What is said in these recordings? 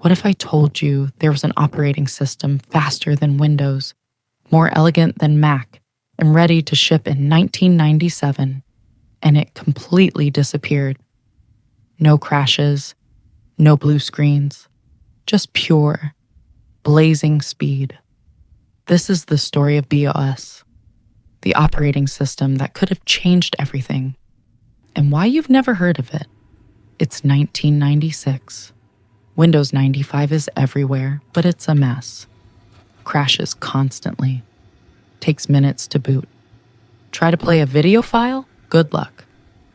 What if I told you there was an operating system faster than Windows, more elegant than Mac, and ready to ship in 1997, and it completely disappeared? No crashes, no blue screens, just pure, blazing speed. This is the story of BeOS, the operating system that could have changed everything, and why you've never heard of it. It's 1996. Windows 95 is everywhere, but it's a mess. Crashes constantly. Takes minutes to boot. Try to play a video file? Good luck.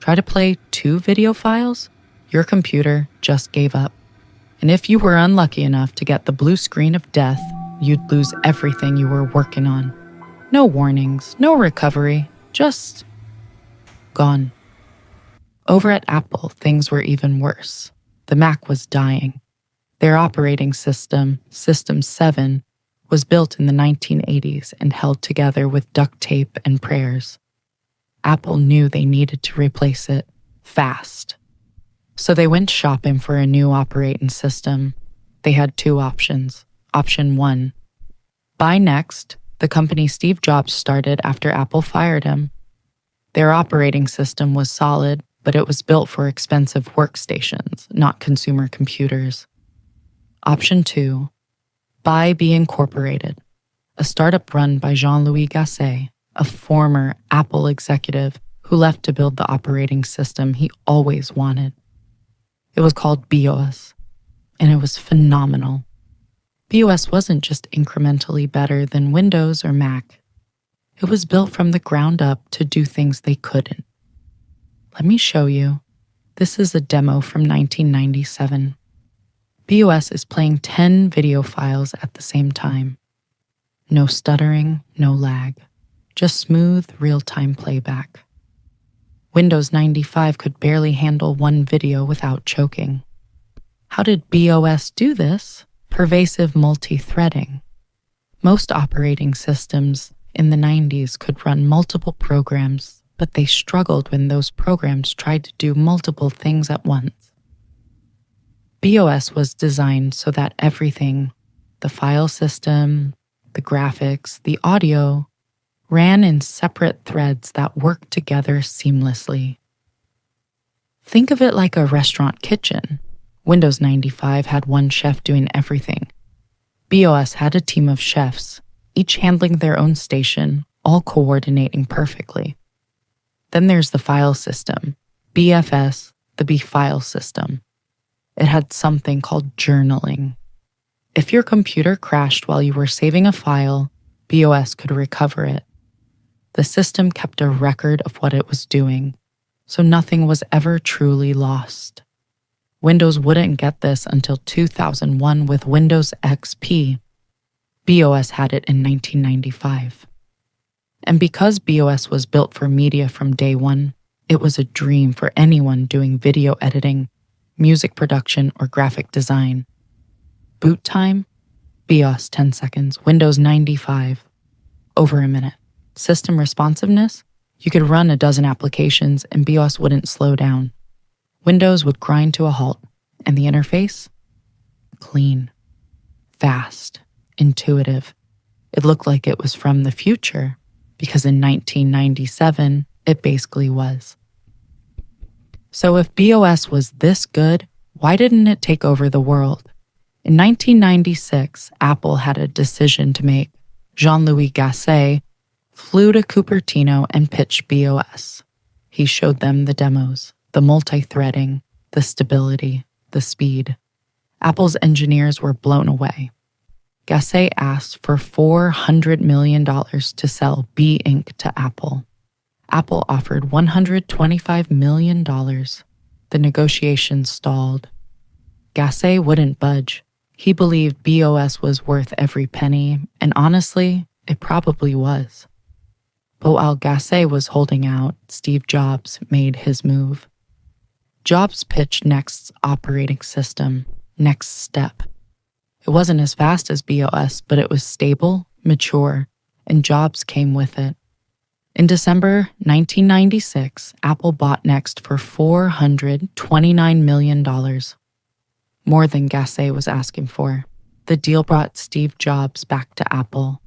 Try to play 2 video files? Your computer just gave up. And if you were unlucky enough to get the blue screen of death, you'd lose everything you were working on. No warnings, no recovery, just gone. Over at Apple, things were even worse. The Mac was dying. Their operating system, System 7, was built in the 1980s and held together with duct tape and prayers. Apple knew they needed to replace it fast. So they went shopping for a new operating system. They had 2 options. Option 1, buy Next, the company Steve Jobs started after Apple fired him. Their operating system was solid, but it was built for expensive workstations, not consumer computers. Option 2, buy Be Incorporated, a startup run by Jean-Louis Gassée, a former Apple executive who left to build the operating system he always wanted. It was called BeOS, and it was phenomenal. BeOS wasn't just incrementally better than Windows or Mac. It was built from the ground up to do things they couldn't. Let me show you. This is a demo from 1997. BeOS is playing 10 video files at the same time. No stuttering, no lag, just smooth, real-time playback. Windows 95 could barely handle 1 video without choking. How did BeOS do this? Pervasive multi-threading. Most operating systems in the 90s could run multiple programs, but they struggled when those programs tried to do multiple things at once. BeOS was designed so that everything, the file system, the graphics, the audio, ran in separate threads that worked together seamlessly. Think of it like a restaurant kitchen. Windows 95 had 1 chef doing everything. BeOS had a team of chefs, each handling their own station, all coordinating perfectly. Then there's the file system, BFS, the B file system. It had something called journaling. If your computer crashed while you were saving a file, BeOS could recover it. The system kept a record of what it was doing, so nothing was ever truly lost. Windows wouldn't get this until 2001 with Windows XP. BeOS had it in 1995. And because BeOS was built for media from day one, it was a dream for anyone doing video editing, music production, or graphic design. Boot time? BeOS 10 seconds, Windows 95, over a minute. System responsiveness? You could run a dozen applications and BeOS wouldn't slow down. Windows would grind to a halt, and the interface? Clean, fast, intuitive. It looked like it was from the future, because in 1997, it basically was. So if BeOS was this good, why didn't it take over the world? In 1996, Apple had a decision to make. Jean-Louis Gassée flew to Cupertino and pitched BeOS. He showed them the demos, the multi-threading, the stability, the speed. Apple's engineers were blown away. Gassée asked for $400 million to sell B Inc. to Apple. Apple offered $125 million. The negotiations stalled. Gassée wouldn't budge. He believed BeOS was worth every penny, and honestly, it probably was. But while Gassée was holding out, Steve Jobs made his move. Jobs pitched Next's operating system, Next Step. It wasn't as fast as BeOS, but it was stable, mature, and Jobs came with it. In December 1996, Apple bought Next for $429 million. more than Gassée was asking for. The deal brought Steve Jobs back to Apple.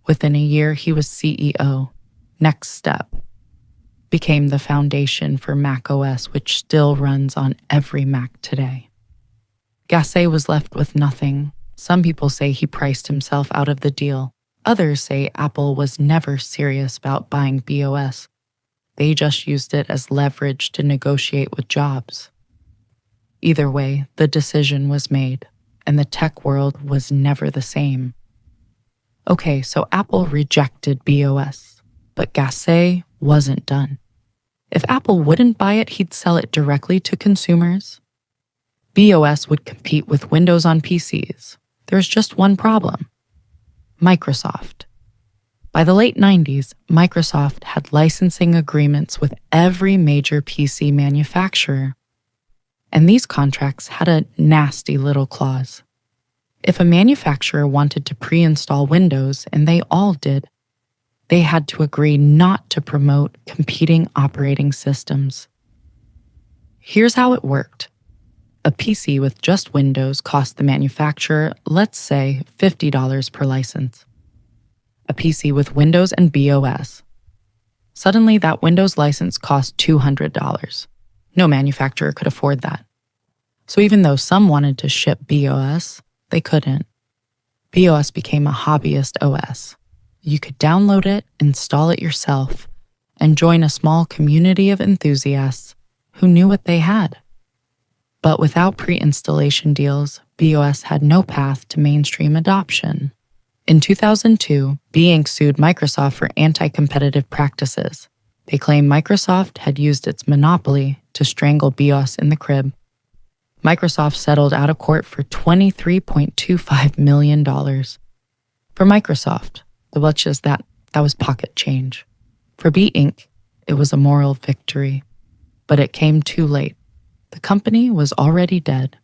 Within a year, he was CEO. Next step became the foundation for macOS, which still runs on every Mac today. Gassée was left with nothing. Some people say he priced himself out of the deal. Others say Apple was never serious about buying BeOS. They just used it as leverage to negotiate with Jobs. Either way, the decision was made, and the tech world was never the same. Okay, so Apple rejected BeOS, but Gassée wasn't done. If Apple wouldn't buy it, he'd sell it directly to consumers. BeOS would compete with Windows on PCs. There's just one problem: Microsoft. By the late 90s, Microsoft had licensing agreements with every major PC manufacturer, and these contracts had a nasty little clause. If a manufacturer wanted to pre-install Windows, and they all did, they had to agree not to promote competing operating systems. Here's how it worked. A PC with just Windows cost the manufacturer, let's say, $50 per license. A PC with Windows and BeOS. Suddenly, that Windows license cost $200. No manufacturer could afford that. So even though some wanted to ship BeOS, they couldn't. BeOS became a hobbyist OS. You could download it, install it yourself, and join a small community of enthusiasts who knew what they had. But without pre-installation deals, BeOS had no path to mainstream adoption. In 2002, Inc. sued Microsoft for anti-competitive practices. They claimed Microsoft had used its monopoly to strangle BeOS in the crib. Microsoft settled out of court for $23.25 million. For Microsoft, that was pocket change. For Inc., it was a moral victory. But it came too late. The company was already dead.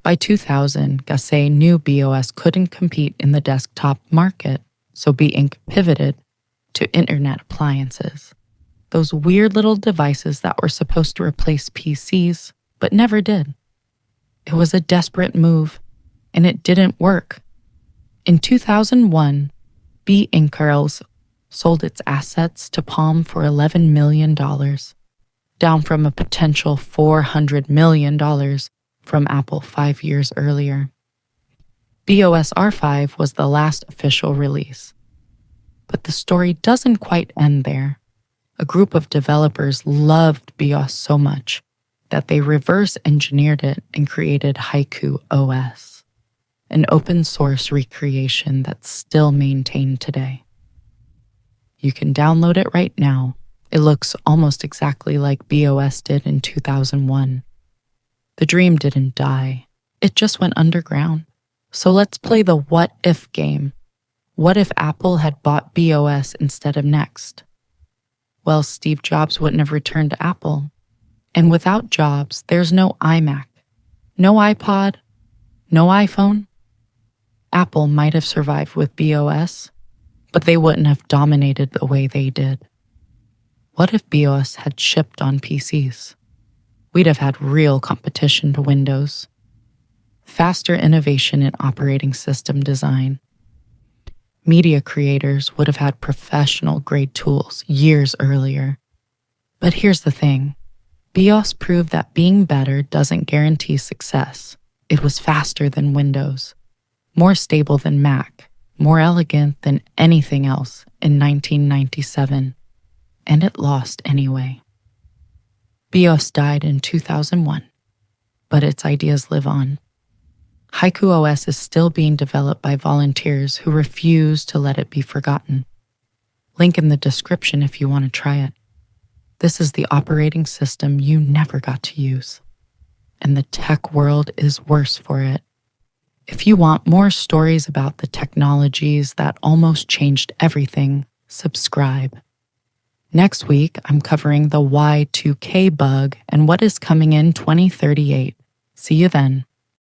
By 2000, Gassée knew BeOS couldn't compete in the desktop market, so Inc. pivoted to internet appliances. Those weird little devices that were supposed to replace PCs, but never did. It was a desperate move, and it didn't work. In 2001, Inc. sold its assets to Palm for $11 million. Down from a potential $400 million from Apple 5 years earlier. BeOS R5 was the last official release. But the story doesn't quite end there. A group of developers loved BeOS so much that they reverse engineered it and created Haiku OS, an open source recreation that's still maintained today. You can download it right now. It looks almost exactly like BeOS did in 2001. The dream didn't die. It just went underground. So let's play the what if game. What if Apple had bought BeOS instead of Next? Well, Steve Jobs wouldn't have returned to Apple. And without Jobs, there's no iMac, no iPod, no iPhone. Apple might have survived with BeOS, but they wouldn't have dominated the way they did. What if BeOS had shipped on PCs? We'd have had real competition to Windows, faster innovation in operating system design. Media creators would have had professional-grade tools years earlier. But here's the thing. BeOS proved that being better doesn't guarantee success. It was faster than Windows, more stable than Mac, more elegant than anything else in 1997. And it lost anyway. BeOS died in 2001, but its ideas live on. Haiku OS is still being developed by volunteers who refuse to let it be forgotten. Link in the description if you want to try it. This is the operating system you never got to use, and the tech world is worse for it. If you want more stories about the technologies that almost changed everything, subscribe. Next week, I'm covering the Y2K bug and what is coming in 2038. See you then.